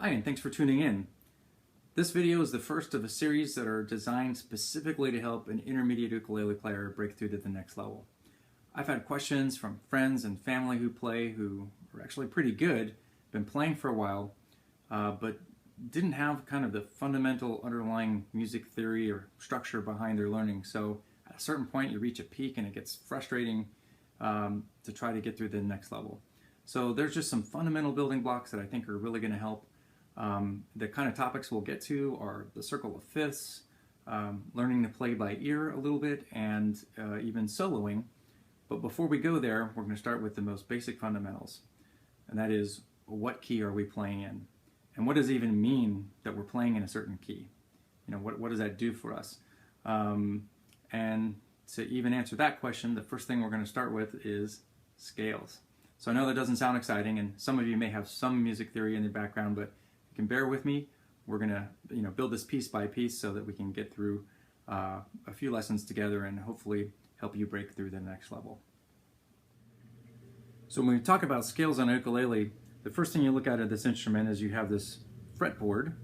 Hi, and thanks for tuning in. This video is the first of a series that are designed specifically to help an intermediate ukulele player break through to the next level. I've had questions from friends and family who play who are actually pretty good, been playing for a while, but didn't have kind of the fundamental underlying music theory or structure behind their learning. So at a certain point you reach a peak and it gets frustrating to try to get through the next level. So there's just some fundamental building blocks that I think are really going to help. The kind of topics we'll get to are the circle of fifths, learning to play by ear a little bit, and even soloing. But before we go there, we're going to start with the most basic fundamentals, and that is, what key are we playing in? And what does it even mean that we're playing in a certain key? You know, what does that do for us? And to even answer that question, the first thing we're going to start with is scales. So I know that doesn't sound exciting, and some of you may have some music theory in your background, but you can bear with me. We're going to build this piece by piece so that we can get through a few lessons together and hopefully help you break through the next level. So when we talk about scales on a ukulele, the first thing you look at this instrument is you have this fretboard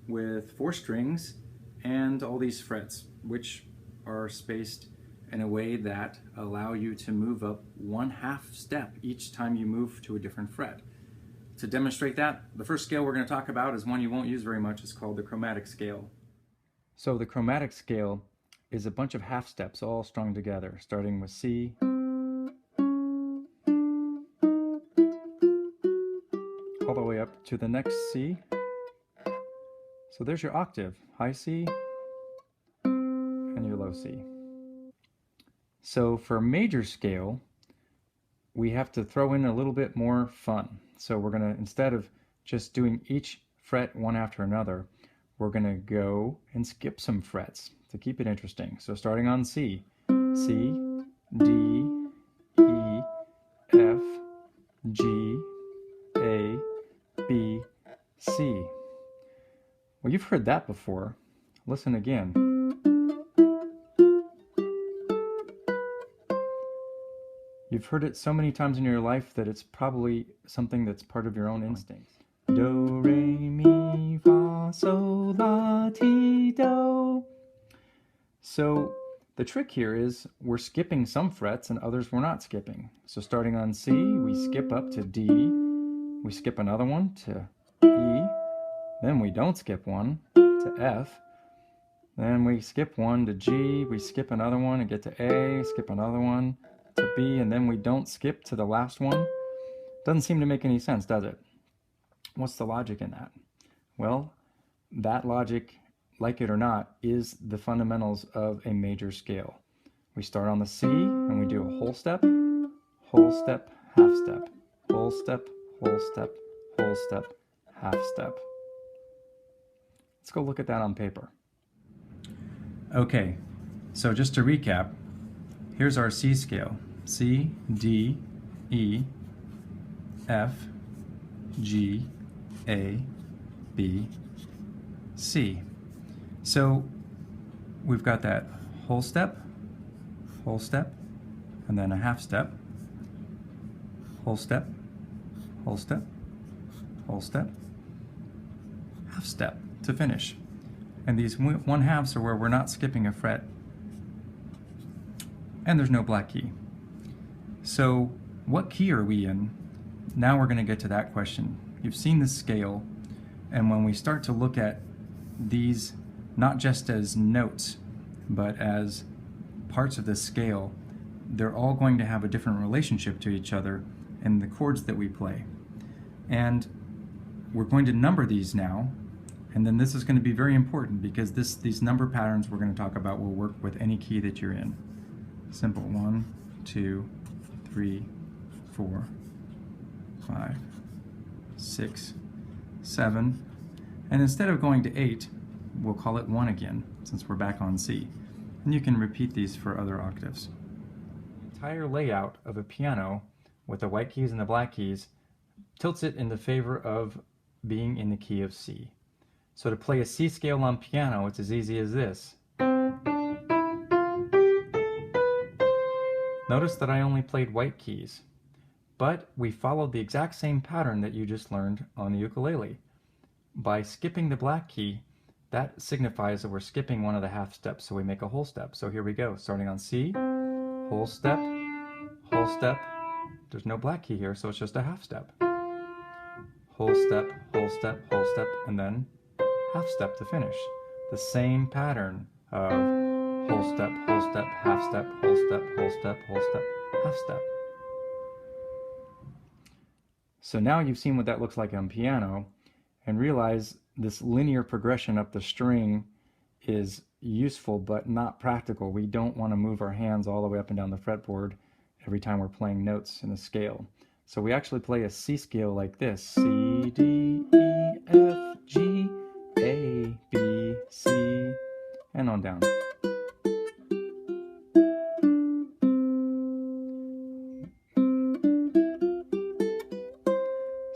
with 4 strings and all these frets, which are spaced in a way that allow you to move up 1/2 step each time you move to a different fret. To demonstrate that, the first scale we're going to talk about is one you won't use very much. It's called the chromatic scale. So the chromatic scale is a bunch of half steps all strung together, starting with C, all the way up to the next C. So there's your octave, high C and your low C. So for a major scale, we have to throw in a little bit more fun. So we're going to, instead of just doing each fret one after another, we're going to go and skip some frets to keep it interesting. So starting on C, C, D, E, F, G, A, B, C. Well, you've heard that before. Listen again. You've heard it so many times in your life that it's probably something that's part of your own instincts. Do, re, mi, fa, sol, la, ti, do. So the trick here is we're skipping some frets and others we're not skipping. So starting on C, we skip up to D, we skip another one to E, then we don't skip one to F, then we skip one to G, we skip another one and get to A, skip another one to B, and then we don't skip to the last one. Doesn't seem to make any sense, does it? What's the logic in that? Well, that logic, like it or not, is the fundamentals of a major scale. We start on the C and we do a whole step, half step, whole step, whole step, whole step, half step. Let's go look at that on paper. Okay, so just to recap, here's our C scale. C, D, E, F, G, A, B, C. So we've got that whole step, and then a half step, whole step, whole step, whole step, half step to finish. And these 1/2s are where we're not skipping a fret, and there's no black key. So what key are we in? Now we're going to get to that question. You've seen the scale, and when we start to look at these not just as notes, but as parts of the scale, they're all going to have a different relationship to each other in the chords that we play. And we're going to number these now, and then this is going to be very important because these number patterns we're going to talk about will work with any key that you're in. Simple. 1, 2, 3, 4, 5, 6, 7, and instead of going to 8, we'll call it 1 again, since we're back on C. And you can repeat these for other octaves. The entire layout of a piano with the white keys and the black keys tilts it in the favor of being in the key of C. So to play a C scale on piano, it's as easy as this. Notice that I only played white keys, but we followed the exact same pattern that you just learned on the ukulele. by skipping the black key, that signifies that we're skipping one of the half steps, so we make a whole step. So here we go, starting on C, whole step, whole step. There's no black key here, so it's just a half step. Whole step, whole step, whole step, and then half step to finish. The same pattern of whole step, half step, whole step, whole step, whole step, half step. So now you've seen what that looks like on piano, and realize this linear progression up the string is useful but not practical. We don't want to move our hands all the way up and down the fretboard every time we're playing notes in a scale. So we actually play a C scale like this: C, D, E, F, G, A, B, C, and on down.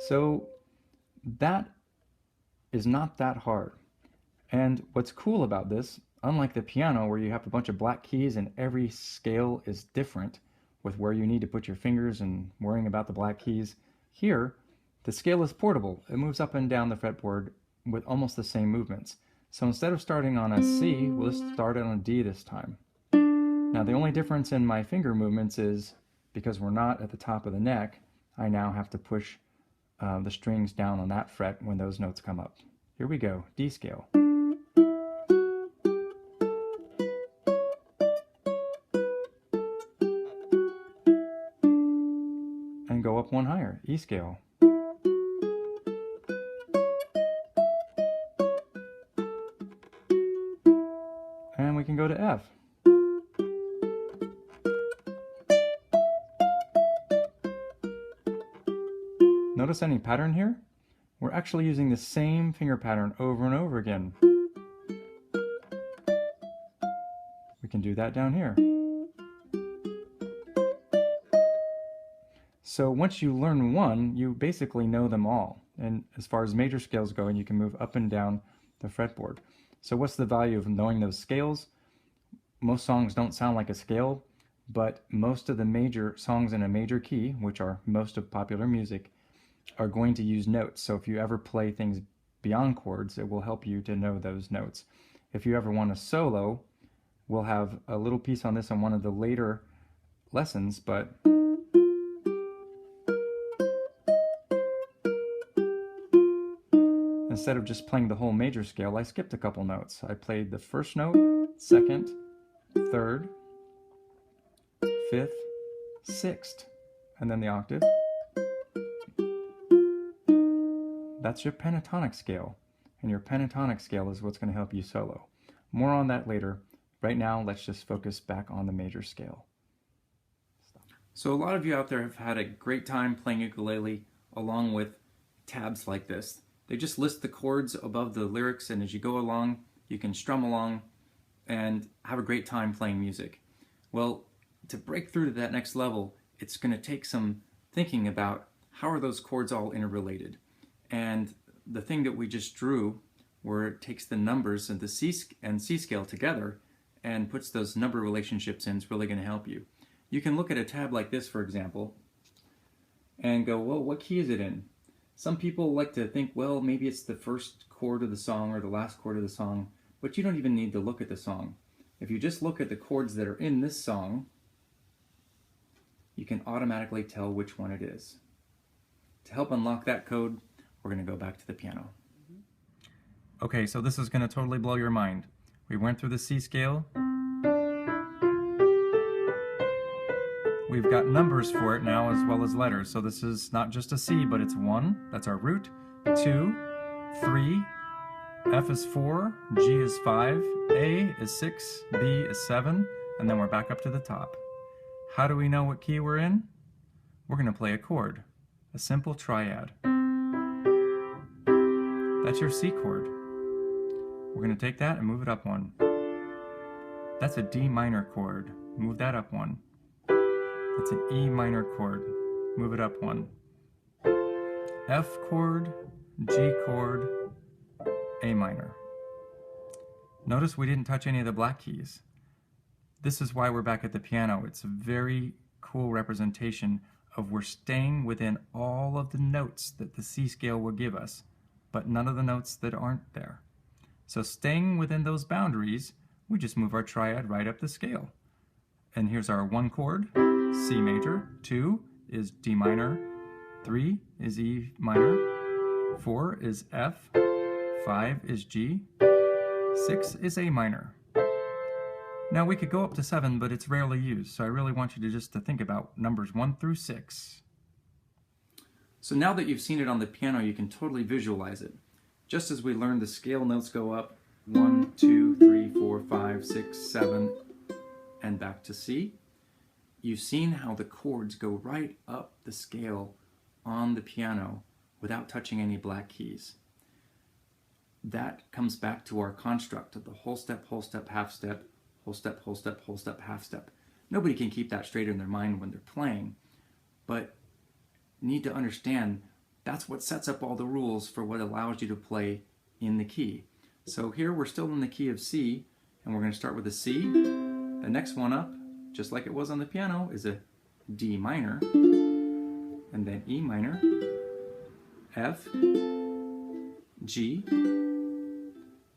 So that is not that hard. And what's cool about this, unlike the piano where you have a bunch of black keys and every scale is different with where you need to put your fingers and worrying about the black keys, here the scale is portable. It moves up and down the fretboard with almost the same movements. So instead of starting on a C, we'll just start on a D this time. Now the only difference in my finger movements is, because we're not at the top of the neck, I now have to push the strings down on that fret when those notes come up. Here we go, D scale. And go up one higher, E scale. And we can go to F. Notice any pattern here? We're actually using the same finger pattern over and over again. We can do that down here. So once you learn one, you basically know them all. And as far as major scales go, you can move up and down the fretboard. So what's the value of knowing those scales? Most songs don't sound like a scale, but most of the major songs in a major key, which are most of popular music, are going to use notes. So if you ever play things beyond chords, it will help you to know those notes. If you ever want a solo, we'll have a little piece on this on one of the later lessons, but instead of just playing the whole major scale, I skipped a couple notes. I played the first note, second, third, fifth, sixth, and then the octave. That's your pentatonic scale, and your pentatonic scale is what's going to help you solo. More on that later. Right now, let's just focus back on the major scale. So a lot of you out there have had a great time playing ukulele along with tabs like this. They just list the chords above the lyrics, and as you go along, you can strum along and have a great time playing music. Well, to break through to that next level, it's going to take some thinking about how are those chords all interrelated. And the thing that we just drew, where it takes the numbers and the C and C scale together and puts those number relationships in, is really going to help you. You can look at a tab like this, for example, and go, well, what key is it in? Some people like to think, well, maybe it's the first chord of the song or the last chord of the song, but you don't even need to look at the song. If you just look at the chords that are in this song, you can automatically tell which one it is. To help unlock that code, we're going to go back to the piano. Okay, so this is going to totally blow your mind. We went through the C scale. We've got numbers for it now as well as letters. So this is not just a C, but it's 1, that's our root, 2, 3, F is 4, G is 5, A is 6, B is 7, and then we're back up to the top. How do we know what key we're in? We're going to play a chord, a simple triad. That's your C chord. We're going to take that and move it up 1. That's a D minor chord. Move that up 1. That's an E minor chord. Move it up 1. F chord, G chord, A minor. Notice we didn't touch any of the black keys. This is why we're back at the piano. It's a very cool representation of we're staying within all of the notes that the C scale will give us. but none of the notes that aren't there. So staying within those boundaries, we just move our triad right up the scale. And here's our 1 chord, C major, 2 is D minor, 3 is E minor, 4 is F, 5 is G, 6 is A minor. Now we could go up to 7, but it's rarely used, so I really want you to just think about numbers 1 through 6. So now that you've seen it on the piano, you can totally visualize it. Just as we learned the scale notes go up, 1, 2, 3, 4, 5, 6, 7, and back to C, you've seen how the chords go right up the scale on the piano without touching any black keys. That comes back to our construct of the whole step, half step, whole step, whole step, whole step, half step. Nobody can keep that straight in their mind when they're playing, but need to understand that's what sets up all the rules for what allows you to play in the key. So here we're still in the key of C, and we're going to start with a C. The next one up, just like it was on the piano, is a D minor, and then E minor, F, G,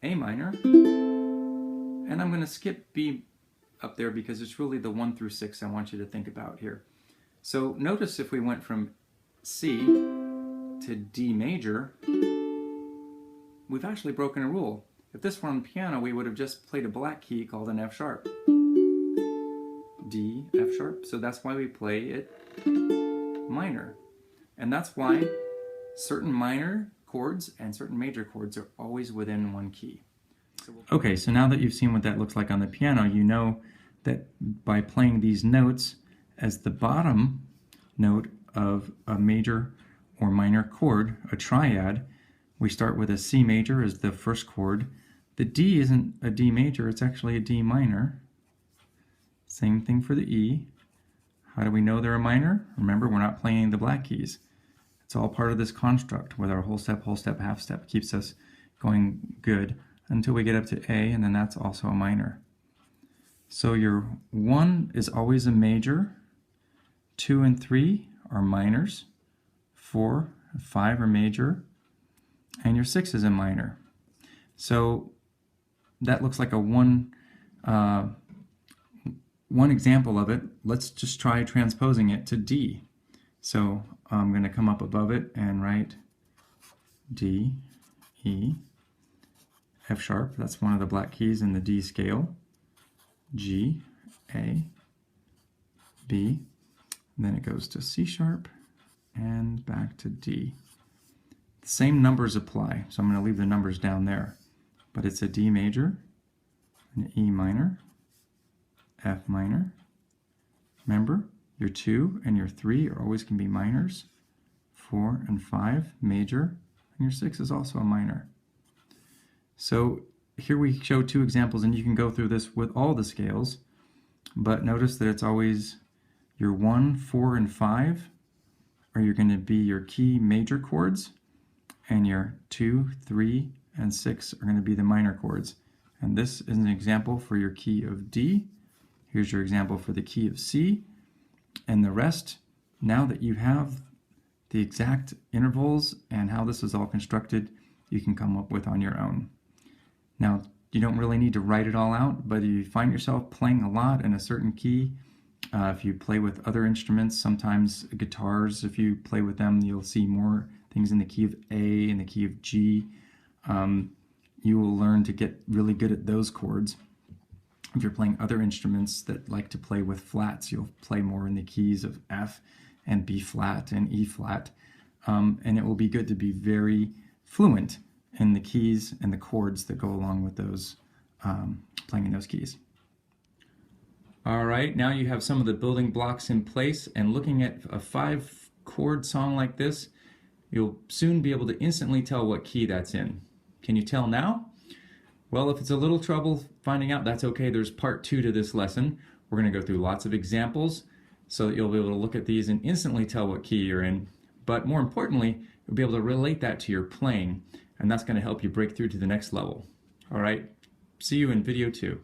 A minor, and I'm going to skip B up there because it's really the 1 through 6 I want you to think about here. So notice if we went from C to D major, we've actually broken a rule. If this were on piano, we would have just played a black key called an F sharp. D, F sharp, so that's why we play it minor. And that's why certain minor chords and certain major chords are always within one key. Okay, so now that you've seen what that looks like on the piano, you know that by playing these notes as the bottom note of a major or minor chord, a triad, we start with a C major as the first chord. The D isn't a D major, it's actually a D minor. Same thing for the E. How do we know they're a minor? Remember, we're not playing the black keys. It's all part of this construct with our whole step, half step. Keeps us going good until we get up to A, and then that's also a minor. So your 1 is always a major, 2 and 3 are minors, 4 and 5 are major, and your 6 is a minor. So that looks like a one example of it. Let's just try transposing it to D. So I'm going to come up above it and write D, E, F sharp, that's one of the black keys in the D scale, G, A, B, and then it goes to C sharp and back to D. The same numbers apply, so I'm going to leave the numbers down there, but it's a D major, an E minor, F minor. Remember, your 2 and your 3 are always going to be minors, 4 and 5 major, and your 6 is also a minor. So here we show 2 examples, and you can go through this with all the scales, but notice that it's always your 1, 4, and 5 are going to be your key major chords, and your 2, 3, and 6 are going to be the minor chords. And this is an example for your key of D. Here's your example for the key of C. And the rest, now that you have the exact intervals and how this is all constructed, you can come up with on your own. Now, you don't really need to write it all out, but if you find yourself playing a lot in a certain key, if you play with other instruments, sometimes guitars, if you play with them, you'll see more things in the key of A and the key of G. You will learn to get really good at those chords. If you're playing other instruments that like to play with flats, you'll play more in the keys of F and B flat and E flat. And it will be good to be very fluent in the keys and the chords that go along with those, playing in those keys. All right, now you have some of the building blocks in place, and looking at a 5-chord song like this, you'll soon be able to instantly tell what key that's in. Can you tell now? Well, if it's a little trouble finding out, that's okay. There's part 2 to this lesson. We're going to go through lots of examples so that you'll be able to look at these and instantly tell what key you're in. But more importantly, you'll be able to relate that to your playing, and that's going to help you break through to the next level. All right, see you in video 2.